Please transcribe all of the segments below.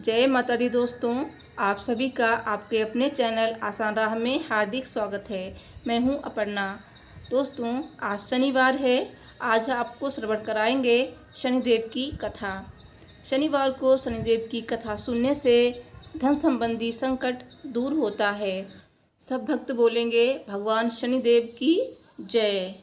जय माता दी दोस्तों, आप सभी का आपके अपने चैनल आसान राह में हार्दिक स्वागत है। मैं हूं अपर्णा। दोस्तों, आज शनिवार है। आज आपको श्रवण कराएंगे शनिदेव की कथा। शनिवार को शनिदेव की कथा सुनने से धन संबंधी संकट दूर होता है। सब भक्त बोलेंगे भगवान शनिदेव की जय।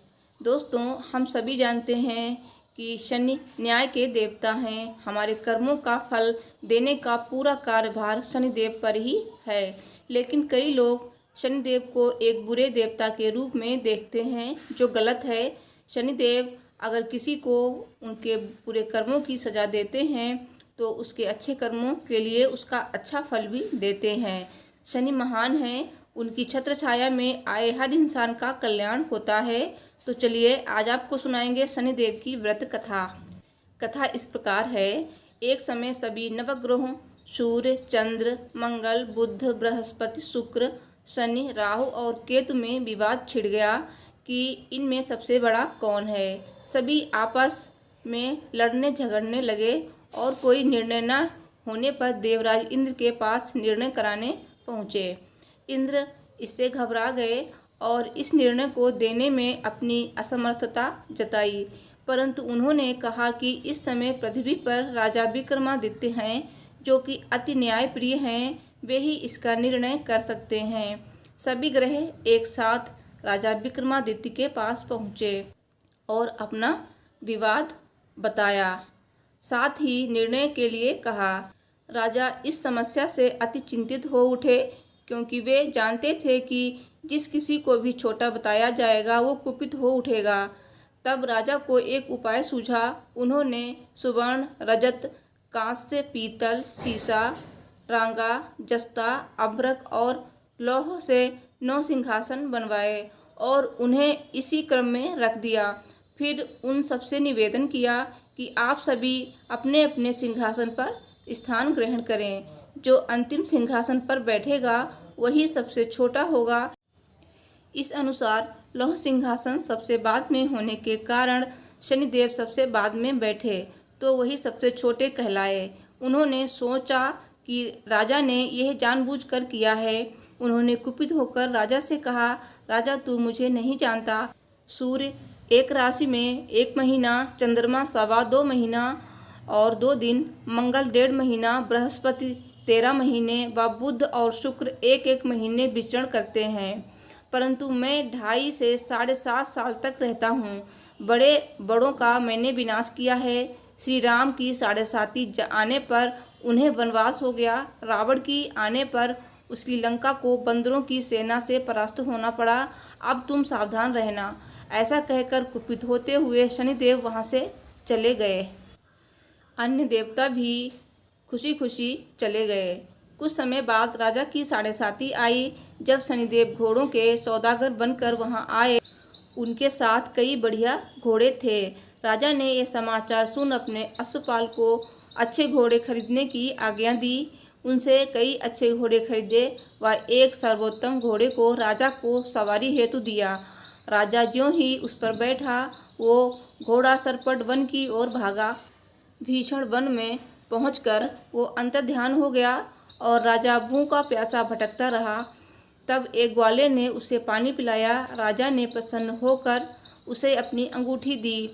दोस्तों, हम सभी जानते हैं कि शनि न्याय के देवता हैं। हमारे कर्मों का फल देने का पूरा कार्यभार शनिदेव पर ही है। लेकिन कई लोग शनिदेव को एक बुरे देवता के रूप में देखते हैं, जो गलत है। शनिदेव अगर किसी को उनके बुरे कर्मों की सज़ा देते हैं तो उसके अच्छे कर्मों के लिए उसका अच्छा फल भी देते हैं। शनि महान है, उनकी छत्र छाया में आए हर इंसान का कल्याण होता है। तो चलिए आज आपको सुनाएंगे शनिदेव की व्रत कथा। कथा इस प्रकार है। एक समय सभी नवग्रहों सूर्य, चंद्र, मंगल, बुध, बृहस्पति, शुक्र, शनि, राहु और केतु में विवाद छिड़ गया कि इनमें सबसे बड़ा कौन है। सभी आपस में लड़ने झगड़ने लगे और कोई निर्णय न होने पर देवराज इंद्र के पास निर्णय कराने पहुँचे। इंद्र इससे घबरा गए और इस निर्णय को देने में अपनी असमर्थता जताई। परंतु उन्होंने कहा कि इस समय पृथ्वी पर राजा विक्रमादित्य हैं, जो कि अति न्यायप्रिय हैं। वे ही इसका निर्णय कर सकते हैं। सभी ग्रह एक साथ राजा विक्रमादित्य के पास पहुँचे और अपना विवाद बताया, साथ ही निर्णय के लिए कहा। राजा इस समस्या से अति चिंतित हो उठे, क्योंकि वे जानते थे कि जिस किसी को भी छोटा बताया जाएगा वो कुपित हो उठेगा। तब राजा को एक उपाय सूझा। उन्होंने सुवर्ण, रजत, कांस्य, पीतल, सीसा, रांगा, जस्ता, अभ्रक और लौह से 9 सिंहासन बनवाए और उन्हें इसी क्रम में रख दिया। फिर उन सबसे निवेदन किया कि आप सभी अपने अपने सिंहासन पर स्थान ग्रहण करें। जो अंतिम सिंहासन पर बैठेगा वही सबसे छोटा होगा। इस अनुसार लौह सिंहासन सबसे बाद में होने के कारण शनिदेव सबसे बाद में बैठे, तो वही सबसे छोटे कहलाए। उन्होंने सोचा कि राजा ने यह जानबूझकर किया है। उन्होंने कुपित होकर राजा से कहा, राजा तू मुझे नहीं जानता। सूर्य एक राशि में 1 महीना, चंद्रमा 2.25 महीना और 2 दिन, मंगल 1.5 महीना, बृहस्पति 13 महीने व बुध और शुक्र 1-1 महीने विचरण करते हैं। परंतु मैं 2.5 से 7.5 साल तक रहता हूँ। बड़ों का मैंने विनाश किया है। श्री राम की 7.5 आने पर उन्हें वनवास हो गया। रावण की आने पर उसकी लंका को बंदरों की सेना से परास्त होना पड़ा। अब तुम सावधान रहना। ऐसा कहकर कुपित होते हुए शनिदेव वहाँ से चले गए। अन्य देवता भी खुशी खुशी चले गए। कुछ समय बाद राजा की 7.5 आई। जब शनिदेव घोड़ों के सौदागर बनकर वहां आए, उनके साथ कई बढ़िया घोड़े थे। राजा ने यह समाचार सुन अपने अश्वपाल को अच्छे घोड़े खरीदने की आज्ञा दी। उनसे कई अच्छे घोड़े खरीदे व एक सर्वोत्तम घोड़े को राजा को सवारी हेतु दिया। राजा ज्यों ही उस पर बैठा, वो घोड़ा सरपट वन की ओर भागा। भीषण वन में पहुंचकर वो अंतर्ध्यान हो गया और राजा भूखा प्यासा भटकता रहा। तब एक ग्वाले ने उसे पानी पिलाया। राजा ने प्रसन्न होकर उसे अपनी अंगूठी दी।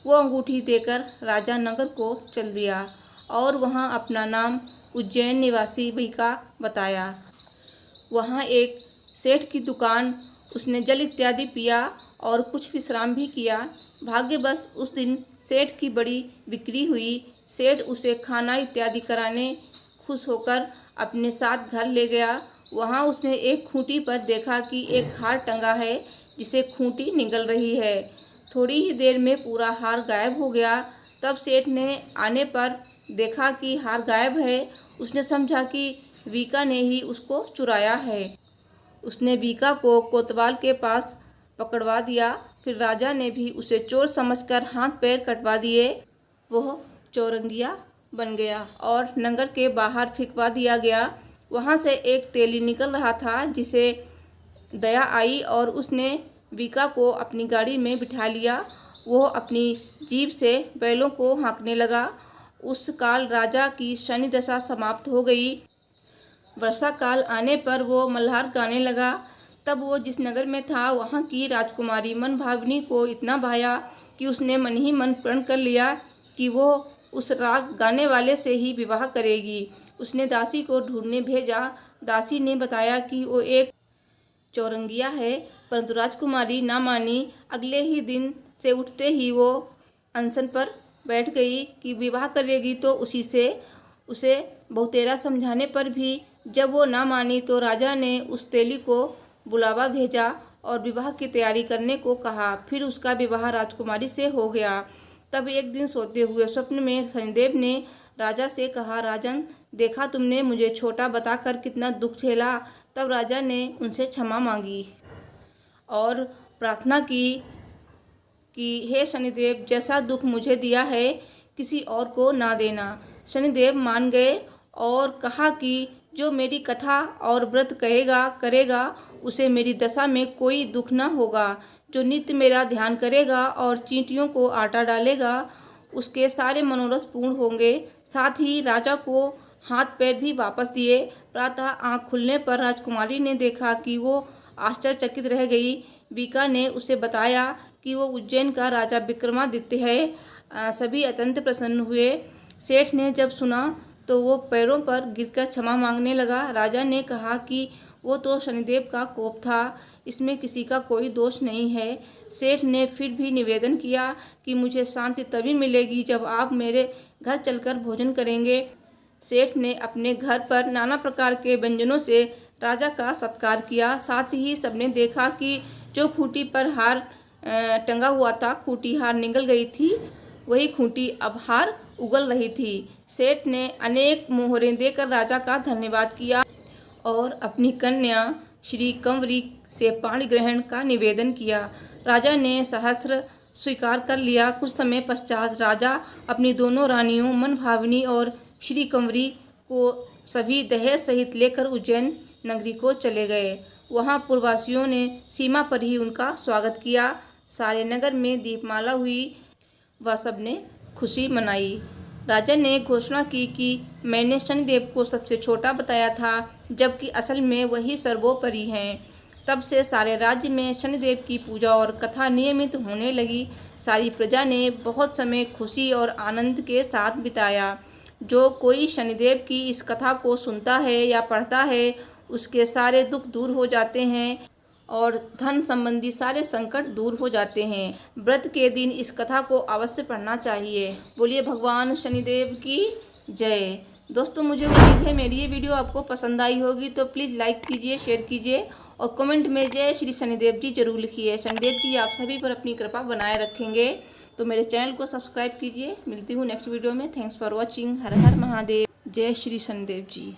वो अंगूठी देकर राजा नगर को चल दिया और वहाँ अपना नाम उज्जैन निवासी बीका बताया। वहाँ एक सेठ की दुकान, उसने जल इत्यादि पिया और कुछ विश्राम भी किया। भाग्यवश उस दिन सेठ की बड़ी बिक्री हुई। सेठ उसे खाना इत्यादि कराने खुश होकर अपने साथ घर ले गया। वहाँ उसने एक खूंटी पर देखा कि एक हार टंगा है, जिसे खूंटी निगल रही है। थोड़ी ही देर में पूरा हार गायब हो गया। तब सेठ ने आने पर देखा कि हार गायब है। उसने समझा कि बीका ने ही उसको चुराया है। उसने बीका को कोतवाल के पास पकड़वा दिया। फिर राजा ने भी उसे चोर समझकर हाथ पैर कटवा दिए। वह चौरंगिया बन गया और नगर के बाहर फेंकवा दिया गया। वहाँ से एक तेली निकल रहा था, जिसे दया आई और उसने बीका को अपनी गाड़ी में बिठा लिया। वो अपनी जीभ से बैलों को हाँकने लगा उस काल राजा की शनि दशा समाप्त हो गई। वर्षा काल आने पर वो मल्हार गाने लगा। तब वो जिस नगर में था वहाँ की राजकुमारी मनभाविनी को इतना भाया कि उसने मन ही मन प्रण कर लिया कि वो उस राग गाने वाले से ही विवाह करेगी। उसने दासी को ढूंढने भेजा। दासी ने बताया कि वो एक चौरंगिया है, परंतु राजकुमारी ना मानी। अगले ही दिन से उठते ही वो अनशन पर बैठ गई कि विवाह करेगी तो उसी से। उसे बहुतेरा समझाने पर भी जब वो ना मानी तो राजा ने उस तेली को बुलावा भेजा और विवाह की तैयारी करने को कहा। फिर उसका विवाह राजकुमारी से हो गया। तब एक दिन सोते हुए स्वप्न में शनिदेव ने राजा से कहा, राजन, देखा तुमने मुझे छोटा बताकर कितना दुख झेला। तब राजा ने उनसे क्षमा मांगी और प्रार्थना की कि हे शनिदेव, जैसा दुख मुझे दिया है किसी और को ना देना। शनिदेव मान गए और कहा कि जो मेरी कथा और व्रत करेगा उसे मेरी दशा में कोई दुख न होगा। जो नित्य मेरा ध्यान करेगा और चींटियों को आटा डालेगा उसके सारे मनोरथ पूर्ण होंगे। साथ ही राजा को हाथ पैर भी वापस दिए। प्रातः आँख खुलने पर राजकुमारी ने देखा कि वो आश्चर्यचकित रह गई। बीका ने उसे बताया कि वो उज्जैन का राजा विक्रमादित्य है। सभी अत्यंत प्रसन्न हुए। सेठ ने जब सुना तो वो पैरों पर गिरकर क्षमा मांगने लगा। राजा ने कहा कि वो तो शनिदेव का कोप था, इसमें किसी का कोई दोष नहीं है। सेठ ने फिर भी निवेदन किया कि मुझे शांति तभी मिलेगी जब आप मेरे घर चलकर भोजन करेंगे। सेठ ने अपने घर पर नाना प्रकार के व्यंजनों से राजा का सत्कार किया। साथ ही सबने देखा कि जो खूंटी पर हार टंगा हुआ था, खूंटी हार निगल गई थी, वही खूंटी अब हार उगल रही थी। सेठ ने अनेक मोहरें देकर राजा का धन्यवाद किया और अपनी कन्या श्री कंवरी से पाणी ग्रहण का निवेदन किया। राजा ने सहस्त्र स्वीकार कर लिया। कुछ समय पश्चात राजा अपनी दोनों रानियों मनभाविनी और श्री कंवरी को सभी दहेज सहित लेकर उज्जैन नगरी को चले गए। वहां पूर्ववासियों ने सीमा पर ही उनका स्वागत किया। सारे नगर में दीपमाला हुई। वह सबने खुशी मनाई। राजा ने घोषणा की कि मैंने शनिदेव को सबसे छोटा बताया था, जबकि असल में वही सर्वोपरि हैं। तब से सारे राज्य में शनिदेव की पूजा और कथा नियमित होने लगी। सारी प्रजा ने बहुत समय खुशी और आनंद के साथ बिताया। जो कोई शनिदेव की इस कथा को सुनता है या पढ़ता है उसके सारे दुख दूर हो जाते हैं और धन संबंधी सारे संकट दूर हो जाते हैं। व्रत के दिन इस कथा को अवश्य पढ़ना चाहिए। बोलिए भगवान शनिदेव की जय। दोस्तों, मुझे उम्मीद है मेरी ये वीडियो आपको पसंद आई होगी, तो प्लीज़ लाइक कीजिए, शेयर कीजिए और कमेंट में जय श्री शनिदेव जी जरूर लिखिए। शनिदेव जी आप सभी पर अपनी कृपा बनाए रखेंगे। तो मेरे चैनल को सब्सक्राइब कीजिए। मिलती हूँ नेक्स्ट वीडियो में। Thanks for watching. हर हर महादेव। जय श्री शनिदेव जी।